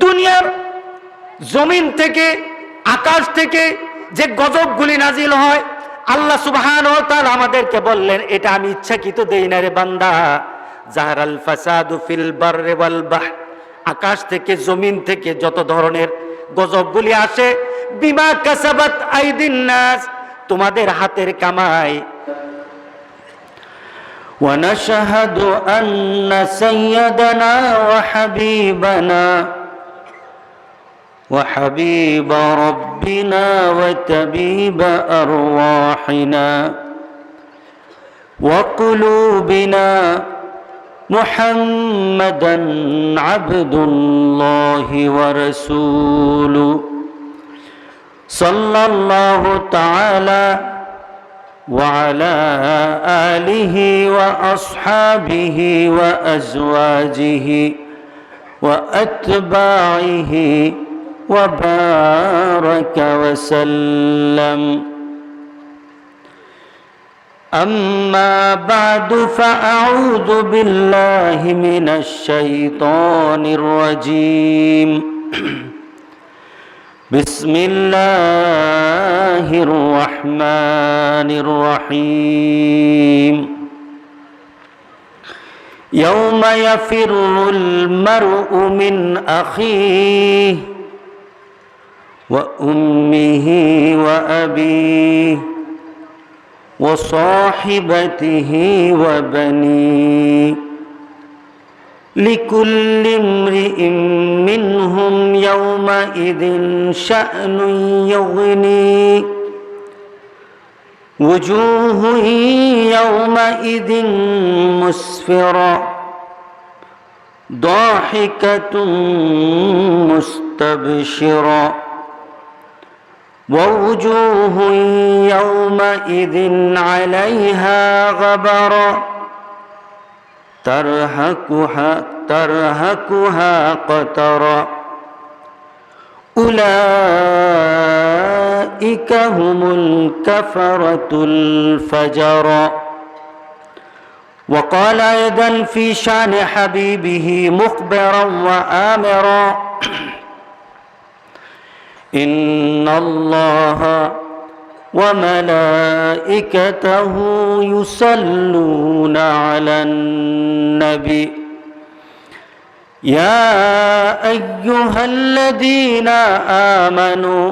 দুনিয়ার জমিন থেকে, আকাশ থেকে যে গজবগুলি নাজিল হয়, আল্লাহ সুবহানাহু ওয়া তাআলা আমাদেরকে বললেন, এটা আমি ইচ্ছাকৃত দেই না রে বান্দা। জাহারাল ফাসাদু ফিল বাররি ওয়াল বাহর, আকাশ থেকে জমিন থেকে যত ধরনের গজবগুলি আসে, বিমা কাসাবাত আইদিন নাস, তোমাদের হাতের কামাই। ওয়া নাশহাদু আন্না সাইয়্যিদানা ওয়া হাবিবানা وحبيب ربنا وطبيب أرواحنا وقلوبنا محمدا عبد الله ورسوله صلى الله تعالى وعلى آله وأصحابه وأزواجه وأتباعه وبارك وسلم. أما بعد فأعوذ بالله من الشيطان الرجيم. بسم الله الرحمن الرحيم. يوم يفر المرء من أخيه وأمه وأبيه وصاحبته وبنيه لكل امرئ منهم يومئذ شأن يغنيه وجوه يومئذ مسفرة ضاحكة مستبشرة ووجوه يومئذ عليها غبرة ترهقها قترة أولئك هم الكفرة الفجرة. وقال أيضا في شان حبيبه مخبرا وآمرا إن الله وملائكته يصلون على النبي يا أيها الذين آمنوا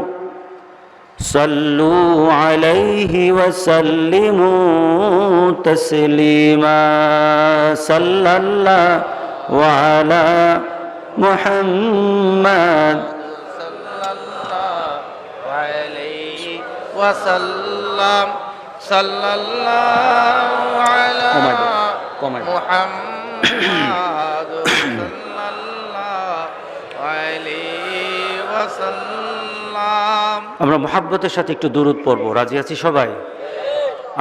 صلوا عليه وسلموا تسليما. صلى الله على محمد وسلم صلى الله على محمد صلى الله عليه وسلم. আমরা মুহাব্বতের সাথে একটু দুরূদ পড়ব। রাজি আছি সবাই?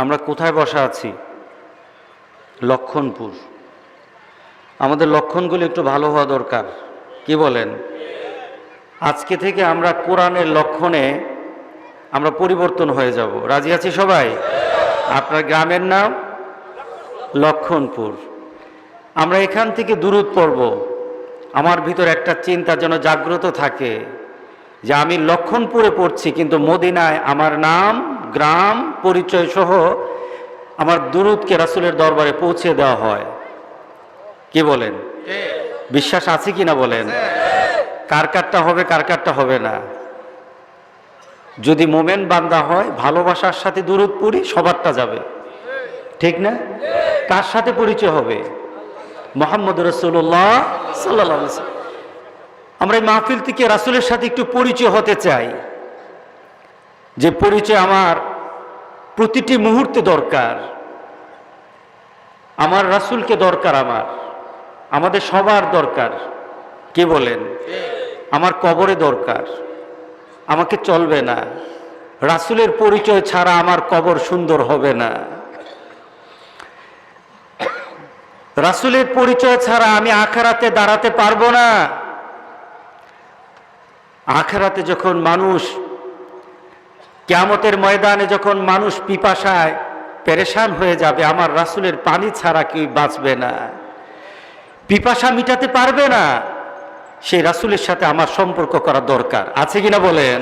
আমরা কোথায় বসা আছি? লক্ষণপুর। আমাদের লক্ষণগুলো একটু ভালো হওয়া দরকার, কি বলেন? আজকে থেকে আমরা কোরআনের লক্ষণে আমরা পরিবর্তন হয়ে যাব। রাজি আছি সবাই? আপনার গ্রামের নাম লক্ষণপুর। আমরা এখান থেকে দুরূদ পড়ব। আমার ভিতর একটা চিন্তা যেন জাগ্রত থাকে যে আমি লক্ষণপুরে পড়ছি, কিন্তু মদিনায় আমার নাম, গ্রাম, পরিচয় সহ আমার দুরূদকে রাসূলের দরবারে পৌঁছে দেওয়া হয়। কি বলেন? বিশ্বাস আছে কি না বলেন? কার কারটা হবে, কার কারটা হবে না? যদি মোমেন বান্দা হয়, ভালোবাসার সাথে দুরূদ পড়ি, সবারটা যাবে, ঠিক না? কার সাথে পরিচয় হবে? মুহাম্মদ রাসূলুল্লাহ সাল্লাল্লাহু আলাইহি ওয়াসাল্লাম। আমরা এই মাহফিল থেকে রাসূলের সাথে একটু পরিচয় হতে চাই, যে পরিচয় আমার প্রতিটি মুহূর্তে দরকার। আমার রাসূলকে দরকার, আমাদের সবার দরকার। কি বলেন? আমার কবরে দরকার, আমাকে চলবে না। রাসূলের পরিচয় ছাড়া আমার কবর সুন্দর হবে না। রাসূলের পরিচয় ছাড়া আমি আখিরাতে দাঁড়াতে পারবো না। আখিরাতে যখন মানুষ, কিয়ামতের ময়দানে যখন মানুষ পিপাসায় পেরেশান হয়ে যাবে, আমার রাসূলের পানি ছাড়া কেউ বাঁচবে না। পিপাসা মিটাতে পারবে না। সেই রাসূলের সাথে আমার সম্পর্ক করা দরকার, আছে কিনা বলেন?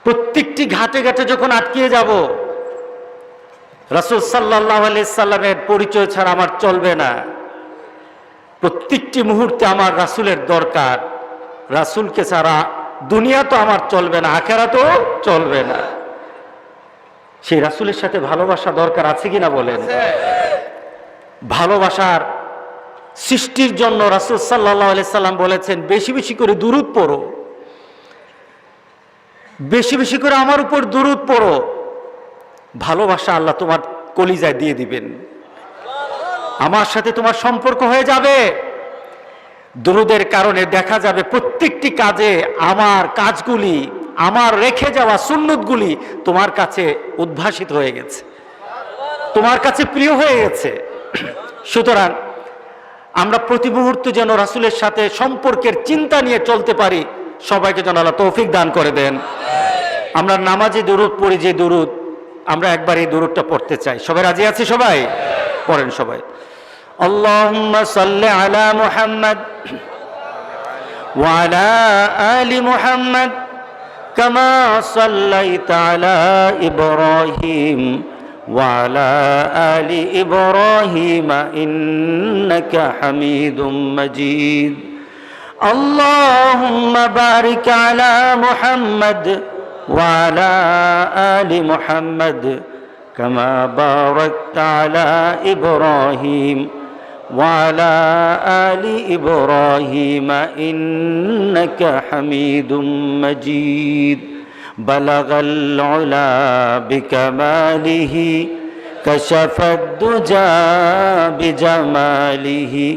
প্রত্যেকটি ঘাটে ঘাটে যখন আটকিয়ে যাব, রাসূল সাল্লাল্লাহু আলাইহি সাল্লামের পরিচয় ছাড়া আমার চলবে না। প্রত্যেকটি মুহূর্তে আমার রাসূলের দরকার। রাসূলকে ছাড়া দুনিয়া তো আমার চলবে না, আখিরাতও চলবে না। সেই রাসূলের সাথে ভালোবাসা দরকার, আছে কিনা বলেন? ভালোবাসার সৃষ্টির জন্য রাসূল সাল্লাল্লাহু আলাইহি সাল্লাম বলেছেন, বেশি বেশি করে দুরূদ পড়ো, বেশি বেশি করে আমার উপর দুরূদ পড়ো। ভালোবাসা আল্লাহ তোমার কলিজায় দিয়ে দিবেন, আমার সাথে তোমার সম্পর্ক হয়ে যাবে। দুরূদের কারণে দেখা যাবে প্রত্যেকটি কাজে আমার কাজগুলি, আমার রেখে যাওয়া সুন্নতগুলি তোমার কাছে উদ্ভাসিত হয়ে গেছে, তোমার কাছে প্রিয় হয়ে গেছে। সুতরাং আমরা প্রতি মুহূর্তে যেন রাসূলের সাথে সম্পর্কের চিন্তা নিয়ে চলতে পারি। সবাইকে যেন আল্লাহ তৌফিক দান করে দেন। আমরা নামাজে দুরূদ পড়ি, যে দুরূদ, আমরা একবার এই দুরূদটা পড়তে চাই। সবাই রাজি আছি? সবাই পড়েন সবাই। আল্লাহুম্মা সাল্লি আলা মুহাম্মাদ ওয়া আলা আলি মুহাম্মাদ কামা সাল্লাইতা আলা ইব্রাহিম ওয়া আলা আলি ইব্রাহিম ইন্নাকা হামিদুম মাজিদ। আল্লাহুম্মা বারিক আলা মুহাম্মাদ ওয়া আলা আলি মুহাম্মাদ কামা বারাকতা আলা ইব্রাহিম ওয়া আলা আলি ইব্রাহিম ইন্নাকা হামিদুম মাজিদ। বালাগাল উলা বিকামালিহি কাশাফাদ দুজা বিজামালিহি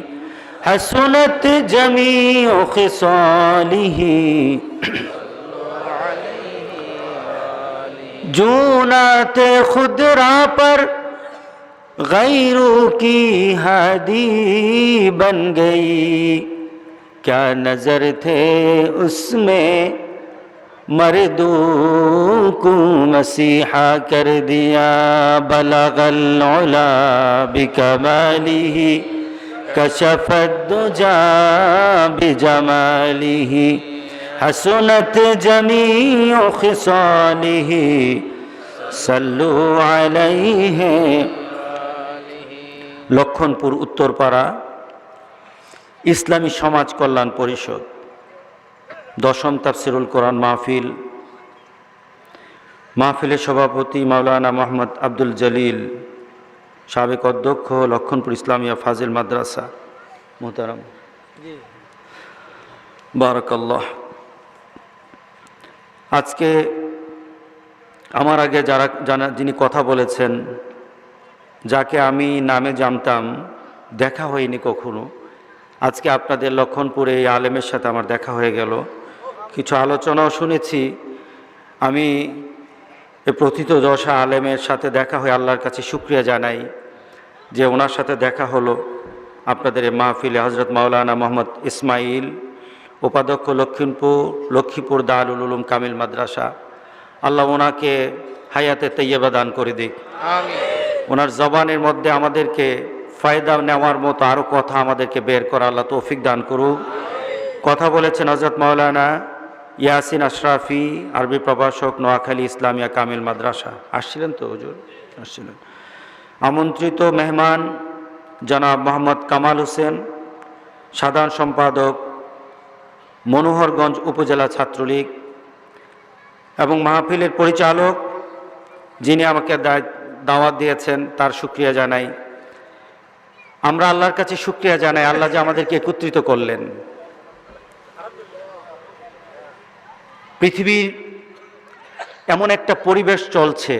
হাসুনাত জামিউ খিসালিহি जूनाते खुदरा पर गैरों की हादी बन गई, क्या नजर थे उसमें मर्दों को मसीहा कर दिया। बलगल उला बिकमालिही कशफत दुजा बिजमालिही हसनत जमीउ खिसालिही सल्लु अलैहि। লক্ষণপুর উত্তরপাড়া ইসলামী সমাজ কল্যাণ পরিষদ 10ম তাফসিরুল কোরআন মাহফিল। মাহফিলের সভাপতি মাওলানা মোহাম্মদ আব্দুল জলিল, সাবেক অধ্যক্ষ লক্ষণপুর ইসলামিয়া ফাজিল মাদ্রাসা। মোহতারাম বারাকাল্লাহ। আজকে আমার আগে যিনি কথা বলেছেন, যাকে আমি নামে জানতাম, দেখা হয়নি কখনো, আজকে আপনাদের লক্ষণপুরে এই আলেমের সাথে আমার দেখা হয়ে গেল। কিছু আলোচনাও শুনেছি। আমি এই প্রথিতযশা আলেমের সাথে দেখা হয়ে আল্লাহর কাছে শুকরিয়া জানাই যে ওনার সাথে দেখা হলো আপনাদের এই মাহফিলে। হযরত মাওলানা মোহাম্মদ ইসমাইল, উপাধ্যক্ষ লক্ষ্মীপুর দারুল উলুম কামিল মাদ্রাসা, আল্লাহ ওনাকে হায়াতে তৈয়বা দান করে দিক। আমিন। ওনার জবানের মধ্যে আমাদেরকে ফায়দা নেওয়ার মতো আরও কথা আমাদেরকে বের করা আল্লাহ তৌফিক দান করুক। কথা বলেছেন হযরত মাওলানা ইয়াসিন আশরাফি, আরবি প্রভাষক, নোয়াখালী ইসলামিয়া কামিল মাদ্রাসা। আসছিলেন তো হুজুর? আসছিলেন। আমন্ত্রিত মেহমান জনাব মোহাম্মদ কামাল হোসেন, সাধারণ সম্পাদক মনোহরগঞ্জ উপজেলা ছাত্রলীগ, এবং মাহফিলের পরিচালক যিনি আমাকে দাওয়াত দিয়েছেন, তার শুকরিয়া জানাই। আমরা আল্লাহর কাছে শুকরিয়া জানাই, আল্লাহ যে আমাদেরকে একত্রিত করলেন। পৃথিবীর এমন একটা পরিবেশ চলছে,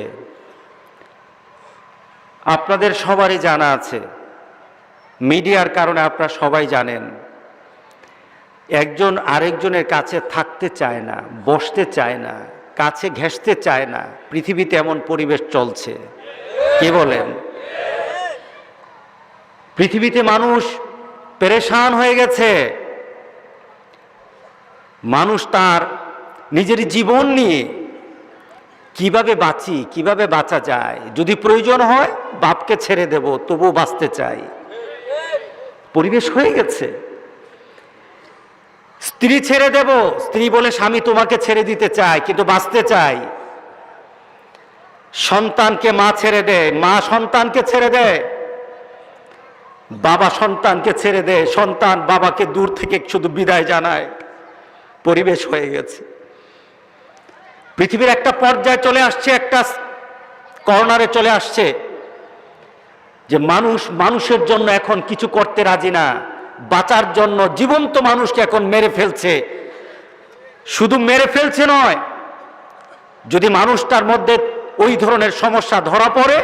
আপনাদের সবারই জানা আছে, মিডিয়ার কারণে আপনারা সবাই জানেন, একজন আরেকজনের কাছে থাকতে চায় না, বসতে চায় না, কাছে ঘেঁষতে চায় না। পৃথিবীতে এমন পরিবেশ চলছে, কে বলেন? পৃথিবীতে মানুষ পেরেশান হয়ে গেছে। মানুষ তার নিজের জীবন নিয়ে কিভাবে বাঁচি, কিভাবে বাঁচা যায়, যদি প্রয়োজন হয় বাপকে ছেড়ে দেব, তবুও বাঁচতে চাই। পরিবেশ হয়ে গেছে। স্ত্রী ছেড়ে দেব, স্ত্রী বলে স্বামী তোমাকে ছেড়ে দিতে চায় কিন্তু বাঁচতে চাই। সন্তানকে মা ছেড়ে দেয়, মা সন্তানকে ছেড়ে দেয়, বাবা সন্তানকে ছেড়ে দেয়, সন্তান বাবাকে দূর থেকে শুধু বিদায় জানায়। পরিবেশ হয়ে গেছে। পৃথিবীর একটা পর্যায়ে চলে আসছে, একটা কর্নারে চলে আসছে যে মানুষ মানুষের জন্য এখন কিছু করতে রাজি না। বাঁচার জন্য জীবন্ত মানুষকে এখন মেরে ফেলছে। শুধু মেরে ফেলছে নয়, যদি মানুষটার মধ্যে ওই ধরনের সমস্যা ধরা পড়ে,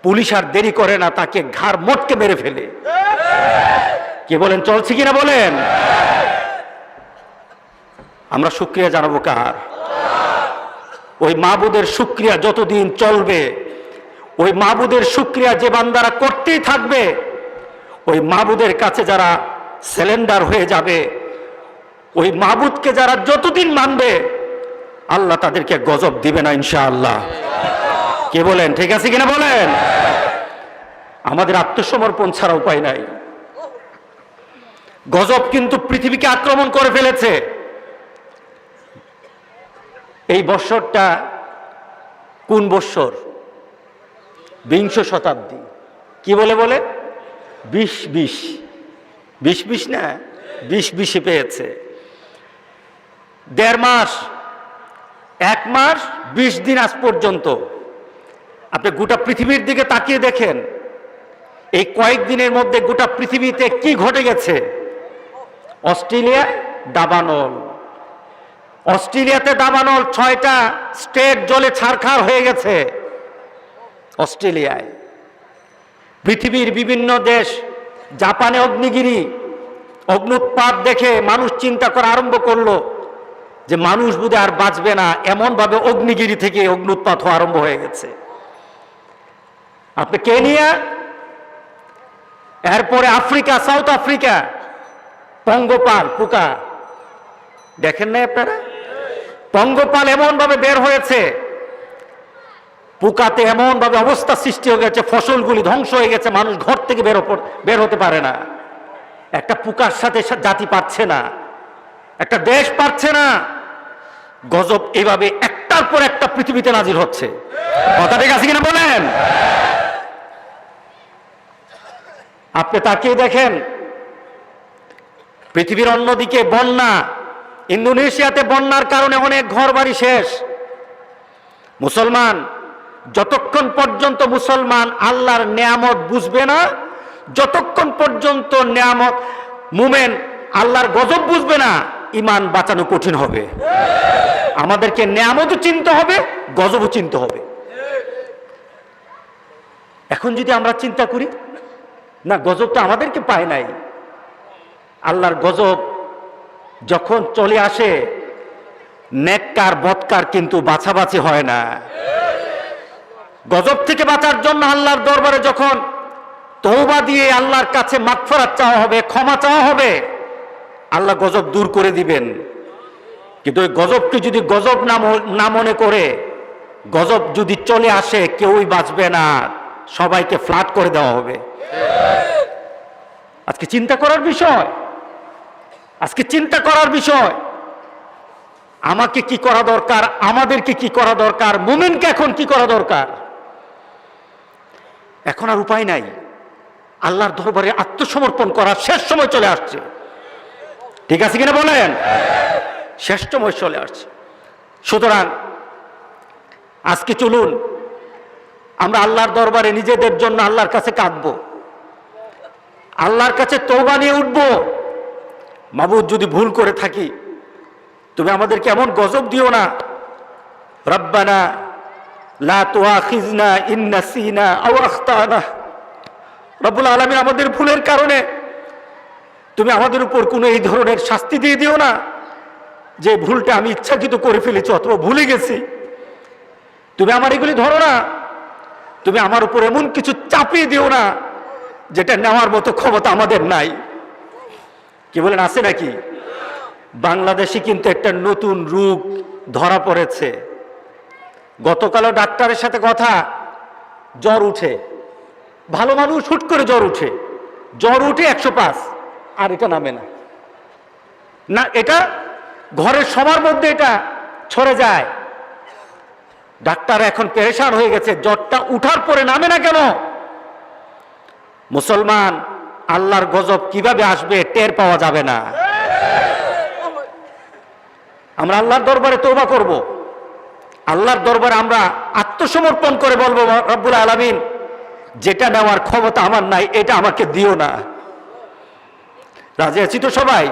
পুলিশ আর দেরি করে না, তাকে ঘাড় মোটকে মেরে ফেলে। কে বলেন চলছে কিনা বলেন? আমরা শুকরিয়া জানাবো কার? ওই মাবুদের শুকরিয়া যতদিন চলবে, ওই মাবুদের শুকরিয়া যে বান্দারা করতেই থাকবে, ওই মাবুদের কাছে যারা সিলিন্ডার হয়ে যাবে, ওই মাবুদকে যারা যতদিন মানবে, আল্লাহ তাদেরকে গজব দিবে না ইনশাআল্লাহ। কে বলেন ঠিক আছে কিনা বলেন? আমাদের আত্মসমর্পণ ছাড়া উপায় নাই। গজব কিন্তু পৃথিবীকে আক্রমণ করে ফেলেছে। এই বৎসরটা কোন বৎসর? বিংশ শতাব্দী। কি বলে বলে 20 না, 20 পেয়েছে। 1.5 মাস, 1 মাস 20 দিন আজ পর্যন্ত। আপনি গোটা পৃথিবীর দিকে তাকিয়ে দেখেন, এই কয়েকদিনের মধ্যে গোটা পৃথিবীতে কি ঘটে গেছে। অস্ট্রেলিয়ায় দাবানল, অস্ট্রেলিয়াতে দাবানল, 6টা স্টেট জলে ছারখার হয়ে গেছে অস্ট্রেলিয়ায়। পৃথিবীর বিভিন্ন দেশ, জাপানে অগ্নিগিরি, অগ্নুৎপাত দেখে মানুষ চিন্তা করা আরম্ভ করলো যে মানুষ বোধহয় আর বাঁচবে না, এমনভাবে অগ্নিগিরি থেকে অগ্নুৎপাত হওয়া আরম্ভ হয়ে গেছে। আপনি কেনিয়া, এরপরে আফ্রিকা, সাউথ আফ্রিকা, পঙ্গপাল পোকা দেখেন না আপনারা? পঙ্গপাল এমনভাবে বের হয়েছে, পোকাতে এমনভাবে অবস্থা সৃষ্টি হয়ে গেছে, ফসলগুলি ধ্বংস হয়ে গেছে, মানুষ ঘর থেকে বের হতে পারে না। একটা পোকার সাথে জাতি পারছে না, একটা দেশ পারছে না। গজব এভাবে একটার পর একটা পৃথিবীতে নাজিল হচ্ছে। কথা ঠিক আছে কিনা বলেন? আপনি তাকিয়ে দেখেন, পৃথিবীর অন্যদিকে বন্যা, ইন্দোনেশিয়াতে বন্যার কারণে অনেক ঘর বাড়ি শেষ। মুসলমান যতক্ষণ পর্যন্ত মুসলমান আল্লাহর নেয়ামত বুঝবে না, যতক্ষণ পর্যন্ত নেয়ামত মুমেন আল্লাহর গজব বুঝবে না, ইমান বাঁচানো কঠিন হবে। আমাদেরকে নেয়ামতও চিনতে হবে, গজবও চিনতে হবে। এখন যদি আমরা চিন্তা করি না, গজব তো আমাদেরকে পায় নাই, আল্লাহর গজব যখন চলে আসে, নেককার বদকার কিন্তু বাছাবাছি হয় না। গজব থেকে বাঁচার জন্য আল্লাহর দরবারে যখন তওবা দিয়ে আল্লাহর কাছে মাগফিরাত চাওয়া হবে, ক্ষমা চাওয়া হবে, আল্লাহ গজব দূর করে দিবেন। কিন্তু ওই গজবকে যদি গজব না মনে করে, গজব যদি চলে আসে, কেউই বাঁচবে না, সবাইকে ফ্ল্যাট করে দেওয়া হবে। আজকে চিন্তা করার বিষয়, আজকে চিন্তা করার বিষয়। আমাকে কি করা দরকার, আমাদেরকে কি করা দরকার, মুমিনকে এখন কি করা দরকার? এখন আর উপায় নাই, আল্লাহর দরবারে আত্মসমর্পণ করার শেষ সময় চলে আসছে। ঠিক আছে কিনা বলেন? শেষ সময় চলে আসছে। সুতরাং আজকে চলুন আমরা আল্লাহর দরবারে নিজেদের জন্য আল্লাহর কাছে কাঁদবো, আল্লাহর কাছে তওবা নিয়ে উঠবো। মাবুদ, যদি ভুল করে থাকি তুমি আমাদেরকে এমন গজব দিও না। রব্বানা লা তুআখিযনা ইন নাসিনা আও আখতানা। রব্বুল আলামিন, আমাদের ভুলের কারণে তুমি আমাদের উপর কোনো এই ধরনের শাস্তি দিয়ে দিও না যে ভুলটা আমি ইচ্ছাকৃত করে ফেলেছি অথবা ভুলে গেছি। তুমি আমার এগুলি ধরো না, তুমি আমার উপর এমন কিছু চাপিয়ে দিও না যেটা নেওয়ার মতো ক্ষমতা আমাদের নাই। কি বলেন, আছে নাকি? বাংলাদেশে কিন্তু একটা নতুন রোগ ধরা পড়েছে। গতকালও ডাক্তারের সাথে কথা, জ্বর উঠে, ভালো মানুষ হুট করে জ্বর উঠে 105, আর এটা নামে না। না, এটা ঘরের সবার মধ্যে এটা ছড়ে যায়। ডাক্তার এখন পেরেশান হয়ে গেছে, জ্বরটা উঠার পরে নামে না কেন? মুসলমান, আল্লাহর গজব কিভাবে আসবে টের পাওয়া যাবে না। আমরা আল্লাহর দরবারে তওবা করব, আল্লাহর দরবারে আমরা আত্মসমর্পণ করে বলবো, রব্বুল আলামিন, যেটা নেওয়ার ক্ষমতা আমার নাই এটা আমাকে দিও না। রাজি আছি তো সবাই?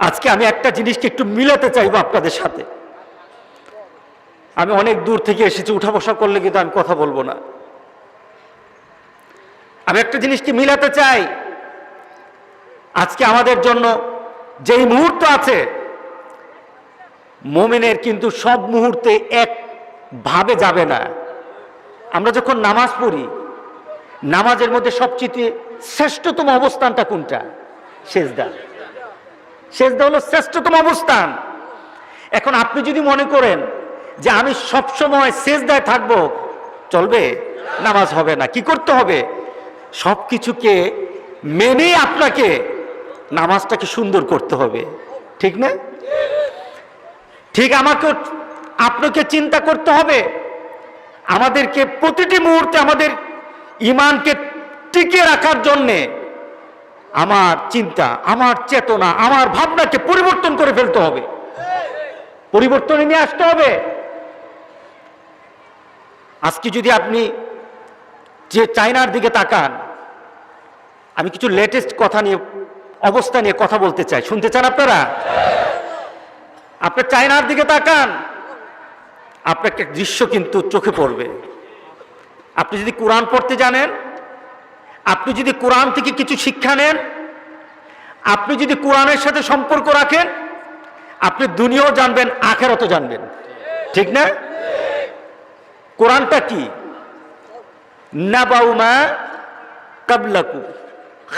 আজকে আমি একটা জিনিসকে একটু মিলাতে চাইবো আপনাদের সাথে। আমি অনেক দূর থেকে এসেছি, উঠা বসা করলে কিন্তু আমি কথা বলবো না। আমি একটা জিনিসকে মিলাতে চাই। আজকে আমাদের জন্য যেই মুহূর্ত আছে, মুমিনের কিন্তু সব মুহূর্তে এক ভাবে যাবে না। আমরা যখন নামাজ পড়ি, নামাজের মধ্যে সবচেয়ে শ্রেষ্ঠতম অবস্থানটা কোনটা? সেজদা। সেজদা হলো শ্রেষ্ঠতম অবস্থান। এখন আপনি যদি মনে করেন যে আমি সব সময় সেজদায় থাকবো, চলবে? নামাজ হবে না। কি করতে হবে? সবকিছুকে মেনে আপনাকে নামাজটাকে সুন্দর করতে হবে, ঠিক না? ঠিক আমাকে আপনাকে চিন্তা করতে হবে, আমাদেরকে প্রতিটি মুহূর্তে আমাদের ঈমানকে টিকে রাখার জন্যে আমার চিন্তা, আমার চেতনা, আমার ভাবনাকে পরিবর্তন করে ফেলতে হবে, পরিবর্তনে নিয়ে আসতে হবে। আজকে যদি আপনি যে চায়নার দিকে তাকান, আমি কিছু লেটেস্ট কথা নিয়ে, অবস্থা নিয়ে কথা বলতে চাই, শুনতে চান আপনারা? আপনি চায়নার দিকে তাকান, আপনাকে দৃশ্য কিন্তু চোখে পড়বে। আপনি যদি কোরআন পড়তে জানেন, আপনি যদি কোরআন থেকে কিছু শিক্ষা নেন, আপনি যদি কোরআনের সাথে সম্পর্ক রাখেন, আপনি দুনিয়াও জানবেন, আখিরাতও জানবেন, ঠিক না? কোরআনটা কি? নাবাউমা কাবলাকু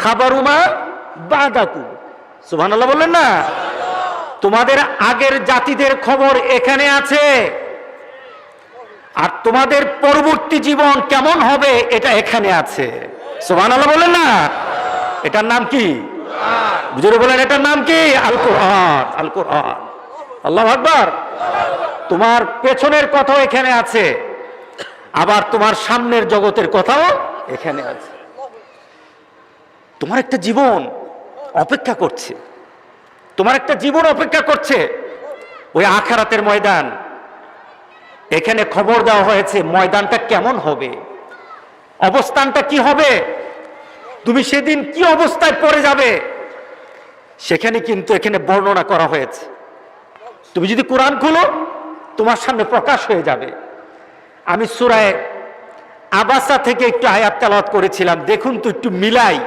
খাবারুমা বাদাকু। সুবহানাল্লাহ বললেন না? তোমাদের আগের জাতিদের খবর এখানে আছে, আর তোমাদের পরবর্তী জীবন কেমন হবে এটা এখানে আছে। সুবহানাল্লাহ বললেন না? এটার নাম কি? বুঝে বলেন, এটার নাম কি? আল কোরআন। আল কোরআন। আল্লাহু আকবার। তোমার পেছনের কথাও এখানে আছে, আবার তোমার সামনের জগতের কথাও এখানে আছে। তোমার একটা জীবন অপেক্ষা করছে, তোমার একটা জীবন অপেক্ষা করছে, ওই আখিরাতের ময়দান। এখানে খবর দেওয়া হয়েছে ময়দানটা কেমন হবে, অবস্থানটা কি হবে, তুমি সেদিন কি অবস্থায় পড়ে যাবে, সেখানে কিন্তু এখানে বর্ণনা করা হয়েছে। তুমি যদি কোরআন খুলো, তোমার সামনে প্রকাশ হয়ে যাবে। আমি সূরা আবাসা থেকে একটু আয়াত তেলাওয়াত করেছিলাম, দেখুন তো একটু মিলাই।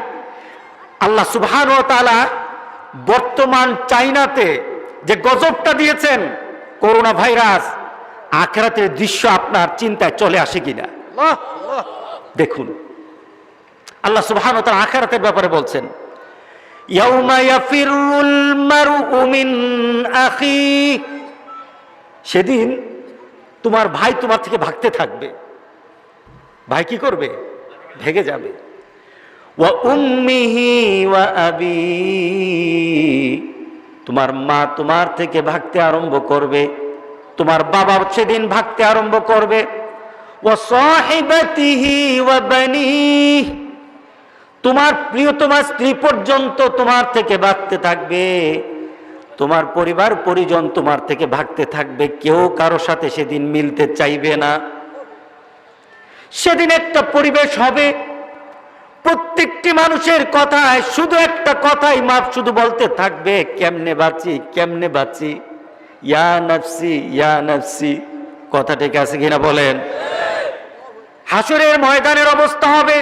আল্লাহ সুবহানাহু ওয়া তাআলা বর্তমান চাইনাতে যে গজবটা দিয়েছেন, করোনা ভাইরাস, আখিরাতের দৃশ্য আপনার চিন্তায় চলে আসে কিনা দেখুন। আল্লাহ সুবহানাহু ওয়া তাআলা আখিরাতের ব্যাপারে বলছেন, ইয়াউমা ইয়াফিরুল মারউ মিন আখি। সেদিন তোমার ভাই তোমার থেকে ভাগতে থাকবে। ভাই কি করবে? ভেগে যাবে। ওয়া উম্মিহি ওয়া আবি, তোমার মা তোমার থেকে ভাগতে আরম্ভ করবে, তোমার বাবা সেদিন ভাগতে আরম্ভ করবে। ওয়া সাহিবাতিহি ওয়া বানিহি, তোমার প্রিয়তমা স্ত্রী পর্যন্ত তোমার থেকে ভাগতে থাকবে, তোমার পরিবার পরিজন তোমার থেকে ভাগতে থাকবে। কেউ কারো সাথে সেদিন মিলতে চাইবে না। সেদিন একটা পরিবেশ হবে, প্রত্যেকটি মানুষের কথায় শুধু একটা কথাই মাপ শুধু বলতে থাকবে, কেমনে বাঁচি, কেমনে বাঁচি, ইয়া নফসি, ইয়া নফসি। কথা ঠিক আছে কিনা বলেন? হাসরের ময়দানের অবস্থা হবে,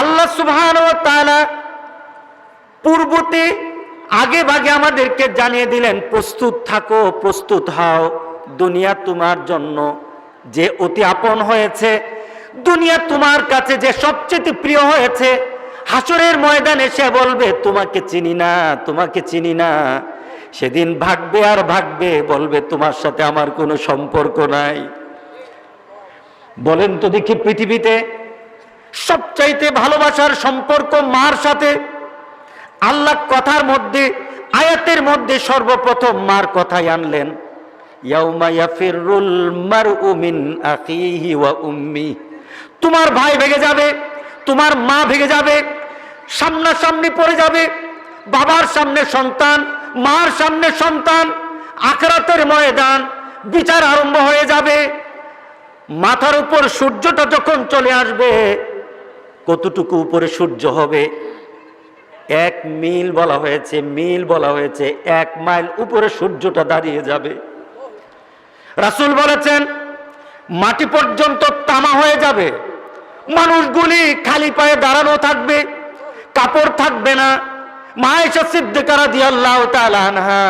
আল্লাহ সুবহানাহু ওয়া তাআলা পূর্বতে আগে ভাগে আমাদেরকে জানিয়ে দিলেন, প্রস্তুত থাকো, প্রস্তুত হও, দুনিয়া তোমার জন্য যে অতি আপন হয়েছে, দুনিয়া তোমার কাছে যে সবচেয়ে প্রিয় হয়েছে, হাসরের ময়দানে সে বলবে তোমাকে চিনি না, তোমাকে চিনি না। সেদিন ভাগবে আর ভাগবে, বলবে তোমার সাথে আমার কোনো সম্পর্ক নাই। বলেন তো দেখি, পৃথিবীতে সবচাইতে ভালোবাসার সম্পর্ক মার সাথে, আল্লাহ কথার মধ্যে, আয়াতের মধ্যে সর্বপ্রথম মার কথাই আনলেন, ইয়াউমা ইয়াফিরুল মারউ মিন আখিহি ওয়া উম্মি। তোমার ভাই ভেগে যাবে, তোমার মা ভেগে যাবে, সামনাসামনি পড়ে যাবে, বাবার সামনে সন্তান, মার সামনে সন্তান, আখিরাতের ময়দান, বিচার আরম্ভ হয়ে যাবে। মাথার উপর সূর্যটা যখন চলে আসবে, কতটুকু উপরে সূর্য হবে? 1 মিল বলা হয়েছে, মিল বলা হয়েছে, 1 মাইল উপরে সূর্যটা দাঁড়িয়ে যাবে। রাসূল বলেছেন মাটি পর্যন্ত তামা হয়ে যাবে, মানুষগুলি খালি পায়ে দাঁড়ানো থাকবে, কাপড় থাকবে না। মা আয়েশা সিদ্দিকা রাদিয়াল্লাহু তাআলা আনহা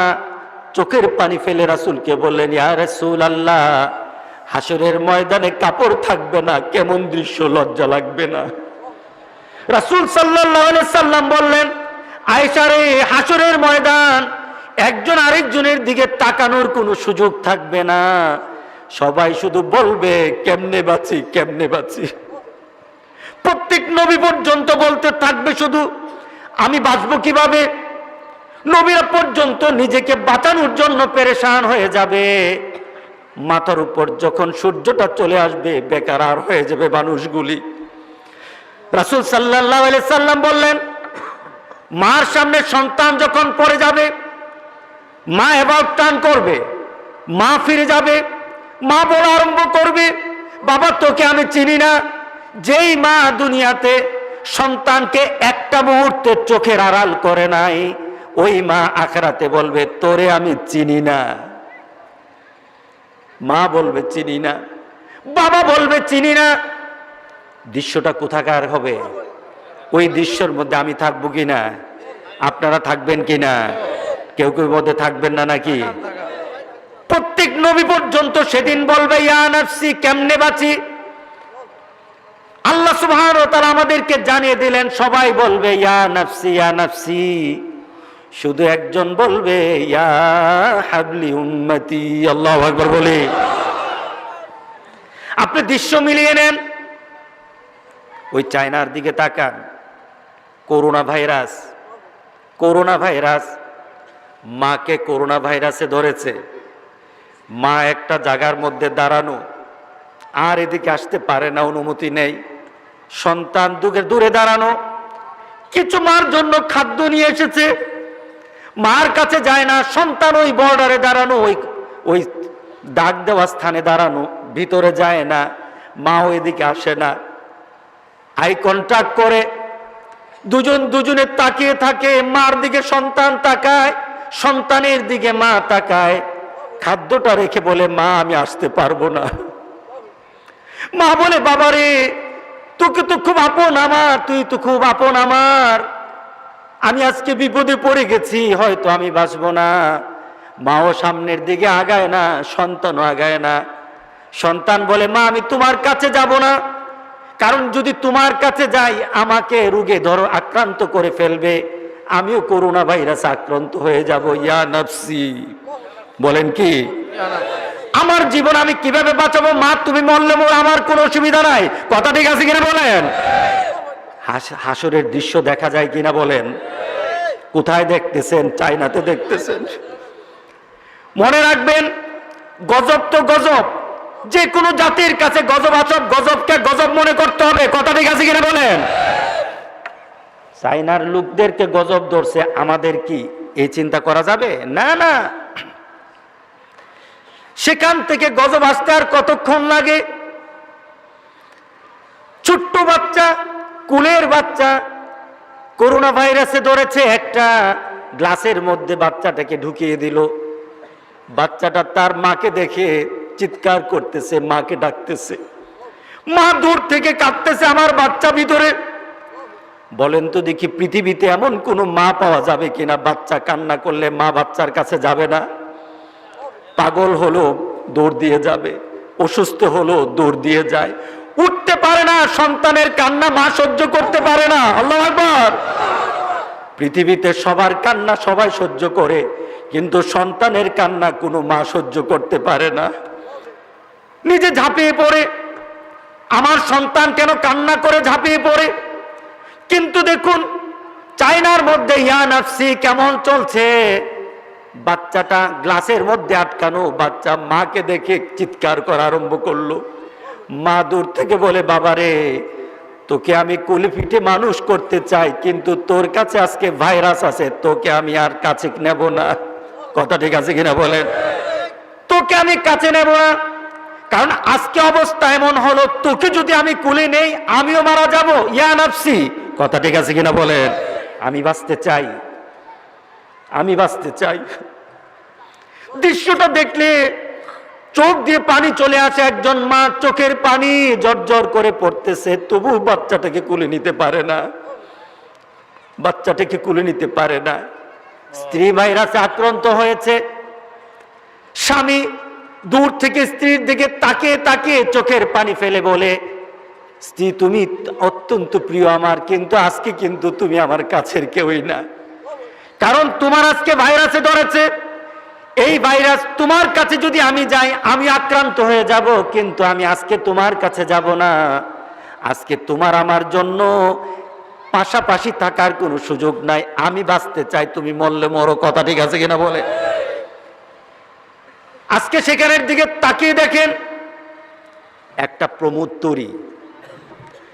চোখের পানি ফেলে রাসূলকে বললেন, ইয়া রাসূলুল্লাহ, হাসরের ময়দানে কাপড় থাকবে না, কেমন দৃশ্য, লজ্জা লাগবে না? রাসূল সাল্লাল্লাহু আলাইহি সাল্লাম বললেন, আয়েশা রে, হাসরের ময়দান, একজন আরেকজনের দিকে তাকানোর কোনো সুযোগ থাকবে না, সবাই শুধু বলবে কেমনে বাঁচি, কেমনে বাঁচি। প্রত্যেক নবী পর্যন্ত বলতে থাকবে শুধু আমি বাঁচবো কিভাবে। নবীরা পর্যন্ত নিজেকে বাঁচানোর জন্য পেরেশান হয়ে যাবে। মাথার উপর যখন সূর্যটা চলে আসবে, বেকার হয়ে যাবে মানুষগুলি। রাসূল সাল্লাল্লাহু আলাইহি সাল্লাম বললেন, মার সামনে সন্তান যখন পড়ে যাবে, মা এবার টান করবে, মা ফিরে যাবে, মা বলা আরম্ভ করবে, বাবা তোকে আমি চিনি না। যেই মা দুনিয়াতে সন্তানকে একটা মুহূর্তে চোখের আড়াল করে নাই, ওই মা আখিরাতে বলবে তোরে আমি চিনি না। মা বলবে চিনি না, বাবা বলবে চিনি না। দৃশ্যটা কোথাকার হবে? ওই দৃশ্যের মধ্যে আমি থাকবো কিনা? আপনারা থাকবেন কিনা? কেউ কেউ মধ্যে থাকবেন না নাকি? প্রত্যেক নবী পর্যন্ত সেদিন বলবে ইয়া নাফসি, কেমনে বাঁচি। আল্লাহ সুবহানাহু ওয়া তাআলা আমাদেরকে জানিয়ে দিলেন, সবাই বলবে ইয়া নাফসি, ইয়া নাফসি। শুধু একজন বলবে ইয়া হাবলি উম্মতি। আল্লাহু আকবার বলে। আপনি দৃশ্য মিলিয়ে নেন, ওই চায়নার দিকে তাকান, করোনা ভাইরাস, করোনা ভাইরাস, মাকে করোনা ভাইরাসে ধরেছে, মা একটা জায়গার মধ্যে দাঁড়ানো, আর এদিকে আসতে পারে না, অনুমতি নেই। সন্তান দূরে দাঁড়ানো, কিছু মার জন্য খাদ্য নিয়ে এসেছে, মার কাছে যায় না। সন্তান ওই বর্ডারে দাঁড়ানো, ওই দাগ দেওয়া স্থানে দাঁড়ানো, ভিতরে যায় না, মা ওইদিকে আসে না। আই কন্ট্যাক্ট করে দুজনে তাকিয়ে থাকে, মার দিকে সন্তান তাকায়, সন্তানের দিকে মা তাকায়, খাদ্যটা রেখে বলে মা আমি আসতে পারবো না। মা বলে বাবারে, তোকে তো খুব আপন আমার, তুই তো খুব আপন আমার, আমি আজকে বিপদে পড়ে গেছি, হয়তো আমি বাঁচবো না। মাও সামনের দিকে আগায় না, সন্তানও আগায় না। সন্তান বলে মা আমি তোমার কাছে যাব না, কারণ যদি তোমার কাছে যাই আমাকে রোগে আক্রান্ত করে ফেলবে, আমিও করোনা ভাইরাস আক্রান্ত হয়ে যাব। ইয়া নাফসি, বলেন কি আমার জীবন আমি কিভাবে বাঁচাবো? মা তুমি মরলে আমার কোনো অসুবিধা নাই, কথা ঠিক আছে কিনা বলেন? হাসরের দৃশ্য দেখা যায় কিনা বলেন? কোথায় দেখতেছেন? চায়নাতে দেখতেছেন। মনে রাখবেন, গজব তো গজব, যে কোনো জাতির কাছে গজব আসব, গজবকে গজব মনে করতে হবে, কথা ঠিক আছে কিনা বলেন? চায়নার লোকদেরকে গজব ধরছে, আমাদের কি এই চিন্তা করা যাবে? না না, সেখান থেকে গজব আসতে আর কতক্ষণ লাগে? ছোট্ট বাচ্চা, কুলের বাচ্চা করোনা ভাইরাসে ধরেছে, একটা গ্লাসের মধ্যে বাচ্চাটাকে ঢুকিয়ে দিল। বাচ্চাটা তার মাকে দেখে চিৎকার করতেছে, মাকে ডাকতেছে, মা দূর থেকে কাঁদতেছে, আমার বাচ্চা ভিতরে। বলেন তো দেখি, পৃথিবীতে এমন কোন মা পাওয়া যাবে কিনা বাচ্চা কান্না করলে মা বাচ্চার কাছে যাবে না? পাগল হলো দৌড় দিয়ে যাবে, অসুস্থ হলো দৌড় দিয়ে যায়, উঠতে পারে না, সন্তানের কান্না মা সহ্য করতে পারে না। আল্লাহু আকবার। পৃথিবীতে সবার কান্না সবাই সহ্য করে, কিন্তু সন্তানের কান্না কোনো মা সহ্য করতে পারে না। নিজে ঝাঁপিয়ে পড়ে, আমার সন্তান কেন কান্না করে ঝাঁপিয়ে পড়ে। কিন্তু দেখুন চায়নার মধ্যে ইয়া নাফসি কেমন চলছে, বাচ্চাটা গ্লাসের মধ্যে আটকানো, বাচ্চা মাকে দেখে চিৎকার করা আরম্ভ করলো। মা দূর থেকে বলে, বাবারে তোকে আমি কুলি পিঠে মানুষ করতে চাই, কিন্তু তোর কাছে আজকে ভাইরাস আছে, তোকে আমি আর কাছে নেব না। কথা ঠিক আছে কিনা বলেন? তোকে আমি কাছে নেব না, কারণ আজকে অবস্থা এমন হলো, তোকে যদি আমি কুলে নেই আমিও মারা যাব। ইয়া নাফসি, কথা ঠিক আছে কিনা বলেন? আমি বাঁচতে চাই, আমি বাঁচতে চাই। দৃশ্যটা দেখলে চোখ দিয়ে পানি চলে আসে। একজন মা চোখের পানি জর্জর করে পড়তেছে, তবু বাচ্চাটাকে কুলে নিতে পারে না, বাচ্চাটাকে কুলে নিতে পারে না। স্ত্রী ভাইরাসে আক্রান্ত হয়েছে। স্বামী দূর থেকে স্ত্রীর দিকে তাকিয়ে তাকিয়ে চোখের পানি ফেলে বলে, স্ত্রী তুমি অত্যন্ত প্রিয় আমার, কিন্তু আজকে কিন্তু তুমি আমার কাছের কেউই না, কারণ তোমার আজকে ভাইরাসে ধরেছে। এই ভাইরাস তোমার কাছে যদি আমি যাই আমি আক্রান্ত হয়ে যাব, কিন্তু আমি আজকে তোমার কাছে যাব না। আজকে তোমার আমার জন্য পাশাপাশি থাকার কোনো সুযোগ নাই, আমি বাঁচতে চাই, তুমি মরলে মরো। কথা ঠিক আছে কিনা বলে? আজকে সেখানের দিকে তাকিয়ে দেখেন, একটা প্রমোদতরী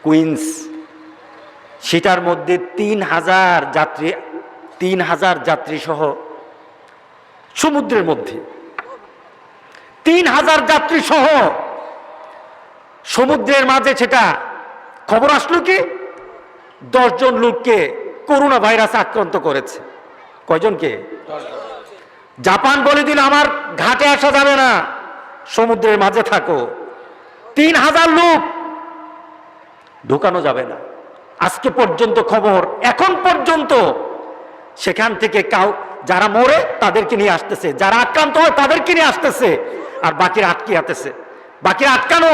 কুইন্স, সেটার মধ্যে 3000 যাত্রী, 3000 যাত্রী সহ সমুদ্রের মধ্যে 3000 যাত্রী সহ সমুদ্রের মাঝে, সেটা খবর আসলো কি 10 জন লোককে করোনা ভাইরাস আক্রান্ত করেছে। কয়জনকে? জাপান বলে দিল আমার ঘাটে আসা যাবে না, সমুদ্রের মাঝে থাকো। 3000 লোক ঢুকানো যাবে না। আজকে পর্যন্ত খবর, এখন পর্যন্ত সেখান থেকে যারা মরে তাদেরকে নিয়ে আসতেছে, যারা আক্রান্ত হয় তাদেরকে নিয়ে আসতেছে, আর বাকিরা আটকে আতেছে। বাকিরা আটকানো,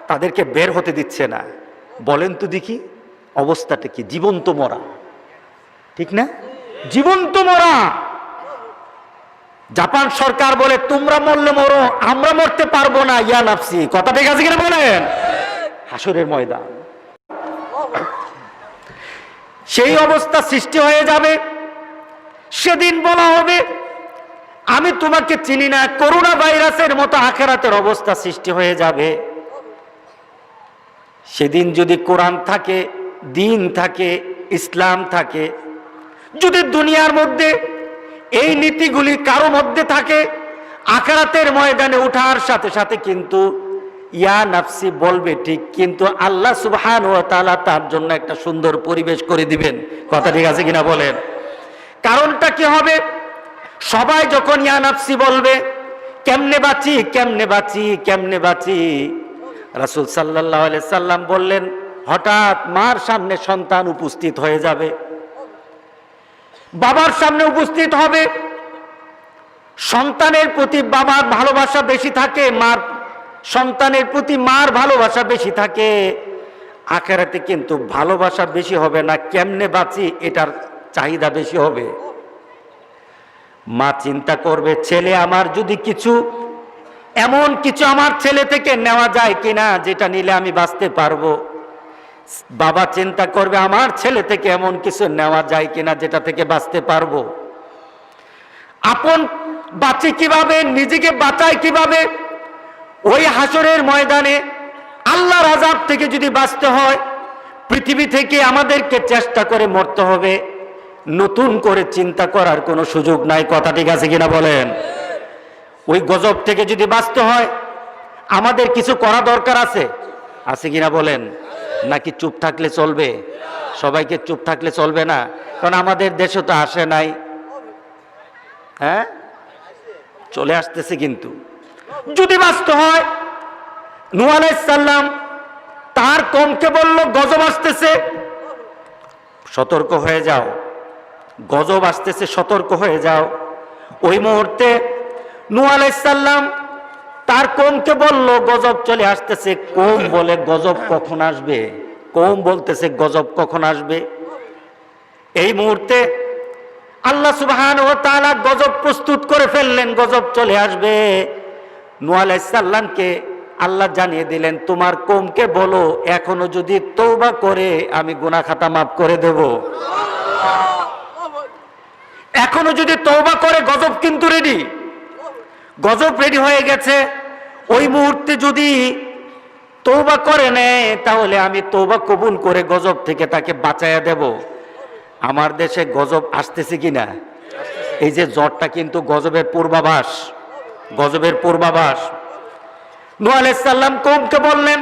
তাদেরকে বের হতে দিচ্ছে না। বলেন তো দেখি অবস্থাটা কি? জীবন্ত মরা, ঠিক না? জীবন্ত মরা। জাপান সরকার বলে তোমরা মরলে মরো, আমরা মরতে পারবো না। ইয়া নাফসি, কথা ঠিক আছে কিনা বলেন? হাসরের ময়দান সেই অবস্থা সৃষ্টি হয়ে যাবে। সেদিন বলা হবে আমি তোমাকে চিনি না। করোনা ভাইরাসের মতো আখিরাতের অবস্থা সৃষ্টি হয়ে যাবে। সেদিন যদি কোরআন থাকে, দিন থাকে, ইসলাম থাকে, যদি দুনিয়ার মধ্যে এই নীতিগুলি কারো মধ্যে থাকে, আখিরাতের ময়দানে ওঠার সাথে সাথে কিন্তু ইয়া নাফসি বলবে ঠিক, কিন্তু আল্লাহ সুবহানাহু ওয়া তাআলা তার জন্য একটা সুন্দর পরিবেশ করে দিবেন। কথা ঠিক আছে কিনা বলেন? কারণটা কি হবে? সবাই যখন ইয়া নাফসি বলবে, কেমনে বাঁচি, কেমনে বাঁচি, কেমনে বাঁচি, রাসূল সাল্লাল্লাহু আলাইহি সাল্লাম বললেন, হঠাৎ মার সামনে সন্তান উপস্থিত হয়ে যাবে, বাবার সামনে উপস্থিত হবে। সন্তানের প্রতি বাবার ভালোবাসা বেশি থাকে, সন্তানের প্রতি মার ভালোবাসা বেশি থাকে। আখিরাতে কিন্তু ভালোবাসা বেশি হবে না, কেমনে বাঁচি এটার চাহিদা বেশি হবে। মা চিন্তা করবে, ছেলে আমার যদি কিছু, এমন কিছু আমার ছেলে থেকে নেওয়া যায় কিনা যেটা নিলে আমি বাঁচতে পারবো। বাবা চিন্তা করবে, আমার ছেলে থেকে এমন কিছু নেওয়া যায় কিনা যেটা থেকে বাঁচতে পারবো। আপন বাঁচি কিভাবে, নিজেকে বাঁচায় কিভাবে? ওই হাসরের ময়দানে আল্লাহর আযাব থেকে যদি বাঁচতে হয়, পৃথিবী থেকে আমাদেরকে চেষ্টা করে মরতে হবে, নতুন করে চিন্তা করার কোনো সুযোগ নাই। কথা ঠিক আছে কিনা বলেন? ওই গজব থেকে যদি বাঁচতে হয় আমাদের কিছু করা দরকার আছে, আছে কিনা বলেন? নাকি চুপ থাকলে চলবে? সবাইকে চুপ থাকলে চলবে না, কারণ আমাদের দেশে তো আসে নাই। হ্যাঁ, চলে আসতেছে। কিন্তু যদি বাঁচতে হয়, নূহ আলাইহিস সালাম তার কওমকে বলল গজব আসতেছে, সতর্ক হয়ে যাও, গজব আসতেছে, সতর্ক হয়ে যাও। ওই মুহূর্তে নূহ আলাইহিস সালাম তার কওমকে বলল গজব চলে আসতেছে। কওম বলে গজব কখন আসবে? কওম বলতেছে গজব কখন আসবে? এই মুহূর্তে আল্লাহ সুবহানাহু ওয়া তাআলা গজব প্রস্তুত করে ফেললেন, গজব চলে আসবে। নূহ আলাইহিস সালামকে আল্লাহ জানিয়ে দিলেন, তোমার কওমকে বলো এখনো যদি তওবা করে আমি গুনাহ খাতা মাফ করে দেব। এখনো যদি তওবা করে গজব কিন্তু রেডি, গজব রেডি হয়ে গেছে। ওই মুহূর্তে যদি তওবা করে নেয় তাহলে আমি তওবা কবুল করে গজব থেকে তাকে বাঁচাইয়া দেব। আমার দেশে গজব আসতেছে কিনা? এই যে জ্বরটা কিন্তু গজবের পূর্বাভাস, গজবের পূর্বাভাস। নূহ আলাইহিস সালাম কওমকে বললেন,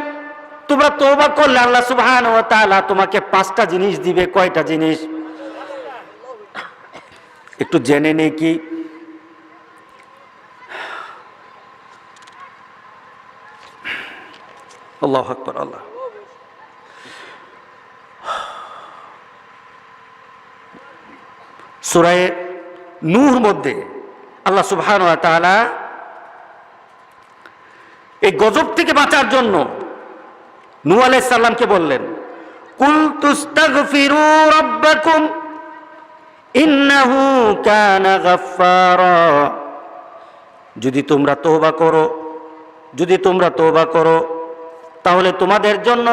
তোমরা তওবা করলে আল্লাহ সুবহানাহু ওয়া তাআলা তোমাকে 5টা জিনিস দিবে। কয়টা জিনিস একটু জেনে নেই কি? আল্লাহু আকবার। আল্লাহ সূরা নূর মধ্যে আল্লাহ সুবহানাহু ওয়া তাআলা এই গজব থেকে বাঁচার জন্য নূহ আলাইহিস সালামকে বললেন, কুল তুস্তাগফিরু রাব্বাকুম ইন্নাহু কানা গাফফারা। যদি তোমরা তওবা করো, যদি তোমরা তওবা করো তাহলে তোমাদের জন্য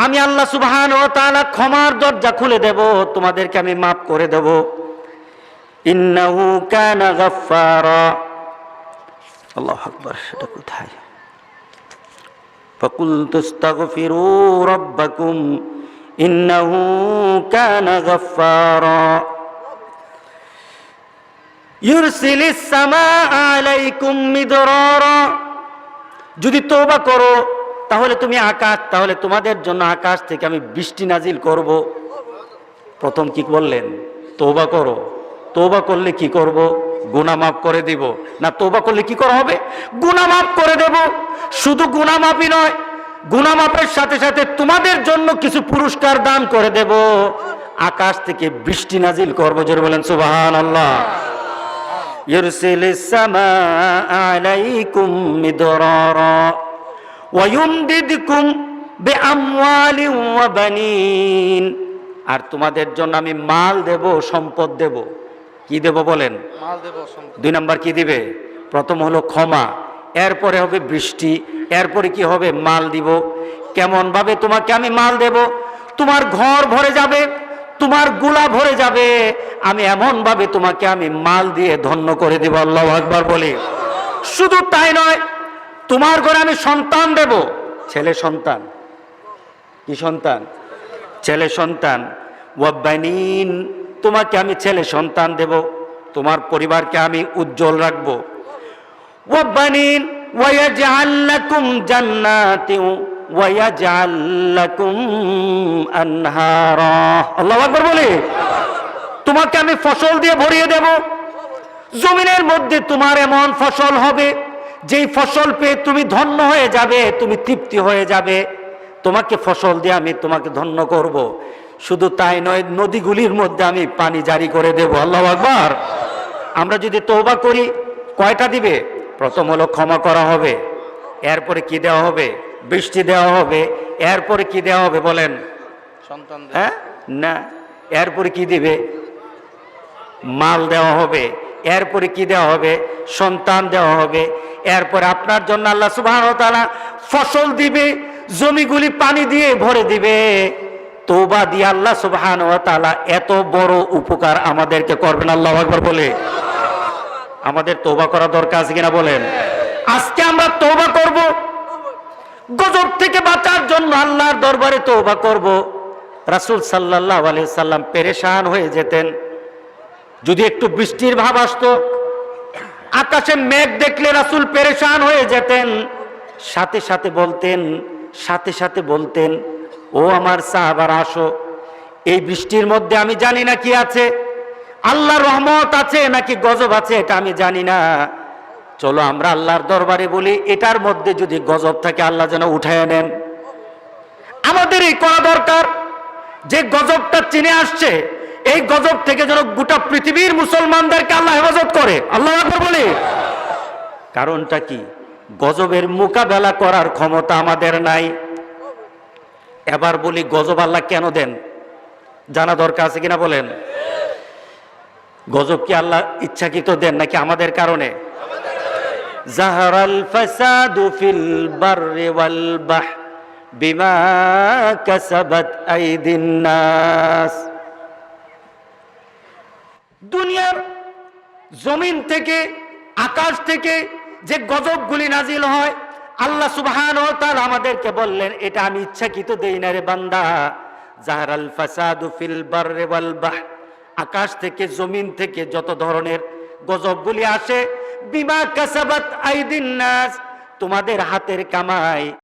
আমি আল্লাহ সুবহানাহু ওয়া তাআলা ক্ষমার দরজা খুলে দেব, তোমাদেরকে আমি মাফ করে দেব। ইন্নাহু কানা গাফফারা। আল্লাহু আকবার। সেটা কোথায়? ফাকুলতু আস্তাগফিরু রাব্বাকুম ইন্নাহু কানা গাফফারা ইউরসিলিস সামাআ আলাইকুম মিদরারা। যদি তওবা করো তাহলে তুমি আকাশ, তাহলে তোমাদের জন্য আকাশ থেকে আমি বৃষ্টি নাজিল করব। প্রথম কি বললেন? তওবা করো। তওবা করলে কি করব? গুনাহ মাফ করে দিব। না, তওবা করলে কি করা হবে? গুনাহ মাফ করে দেব। শুধু গুনাহ মাফই নয়, গুনাহ মাফের সাথে সাথে তোমাদের জন্য কিছু পুরস্কার দান করে দেব। আকাশ থেকে বৃষ্টি নাজিল করব। জোরে বলেন সুবহানাল্লাহ। ইউরসিলিস সামাআ আলাইকুম মিদরারা ওয়া ইউমদিদকুম বিআমওয়ালিন ওয়া বানিন। আর তোমাদের জন্য আমি মাল দেব, সম্পদ দেব। কি দেব বলেন? মাল দেব, সম্পদ। 2 নাম্বার কি দিবে? প্রথম হলো ক্ষমা, এরপরে হবে বৃষ্টি, এরপরে কি হবে? মাল দিব। কেমন ভাবে তোমাকে আমি মাল দেব? তোমার ঘর ভরে যাবে, তোমার গুলা ভরে যাবে। আমি এমন ভাবে তোমাকে আমি মাল দিয়ে ধন্য করে দেব। আল্লাহু আকবার বলি। শুধু তাই নয়, তোমার ঘরে আমি সন্তান দেব, ছেলে সন্তান। কি সন্তান? ছেলে সন্তান। ওয়া বানিন, তোমাকে আমি ছেলে সন্তান দেব, তোমার পরিবারকে আমি উজ্জ্বল রাখব। ওয়া বানিন ওয়া ইয়াজআল লাকুম জান্নাতিন ওয়া ইয়াজআল লাকুম আনহারা। আল্লাহু আকবার বলি। তোমাকে আমি ফসল দিয়ে ভরিয়ে দেব। জমিনের মধ্যে তোমার এমন ফসল হবে যেই ফসল পেয়ে তুমি ধন্য হয়ে যাবে, তুমি তৃপ্তি হয়ে যাবে। তোমাকে ফসল দিয়ে আমি তোমাকে ধন্য করব। শুধু তাই নয়, নদীগুলির মধ্যে আমি পানি জারি করে দেব। আল্লাহু আকবার। আমরা যদি তওবা করি, কয়টা দিবে? প্রথম হলো ক্ষমা করা হবে, এরপরে কি দেওয়া হবে? বৃষ্টি দেওয়া হবে, এরপরে কি দেওয়া হবে বলেন? সন্তান দেব। হ্যাঁ না, এরপরে কি দিবে? মাল দেওয়া হবে। এরপরে কি দেওয়া হবে? সন্তান দেওয়া হবে। এরপরে আপনার জন্য আল্লাহ সুবহানাহু ওয়া তাআলা ফসল দিবে, জমিগুলি পানি দিয়ে ভরে দিবে। তওবা দিয়ে আল্লাহ সুবহানাহু ওয়া তাআলা এত বড় উপকার আমাদেরকে করবেন। আল্লাহু আকবার বলে। আমাদের তওবা করা দরকার আছে কিনা বলেন? আজকে আমরা তওবা করব, গজব থেকে বাঁচার জন্য আল্লাহর দরবারে তওবা করব। রাসূল সাল্লাল্লাহু আলাইহি সাল্লাম পেরেশান হয়ে যেতেন। যদি একটু বৃষ্টির ভাব আসতো, আকাশে মেঘ দেখলে রাসূল পেরেশান হয়ে যেতেন। সাথে সাথে বলতেন, ও আমার সাহাবারা আসো, এই বৃষ্টির মধ্যে আমি জানি না কি আছে, আল্লাহর রহমত আছে নাকি গজব আছে এটা আমি জানি না। চলো আমরা আল্লাহর দরবারে বলি, এটার মধ্যে যদি গজব থাকে আল্লাহ যেন উঠায় নেন। আমাদের এই করা দরকার যে গজবটা চিনে আসছে, এই গজব থেকে যেন গোটা পৃথিবীর মুসলমানদেরকে আল্লাহ হেফাজত করে। আল্লাহু আকবার বলি। কারণটা কি? গজবের মোকাবেলা করার ক্ষমতা আমাদের নাই। এবার বলি, গজব আল্লাহ কেন দেন জানা দরকার আছে কিনা বলেন? গজব কি আল্লাহ ইচ্ছাকৃত দেন নাকি আমাদের কারণে? জাহারাল ফাসাদু ফিল বাররি ওয়াল বাহরি বিমা কাসাবাত আইদিন নাস। দুনিয়ার জমিন থেকে, আকাশ থেকে যে গজবগুলি নাজিল হয়, আল্লাহ সুবহানাহু ওয়া তাআলা আমাদেরকে বললেন, এটা আমি ইচ্ছাকৃত দেই না রে বান্দা। জাহারাল ফাসাদু ফিল বাররি ওয়াল বাহর, আকাশ থেকে জমিন থেকে যত ধরনের গজবগুলি আসে, বিমা কাসাবাত আইদিন নাস, তোমাদের হাতের কামাই।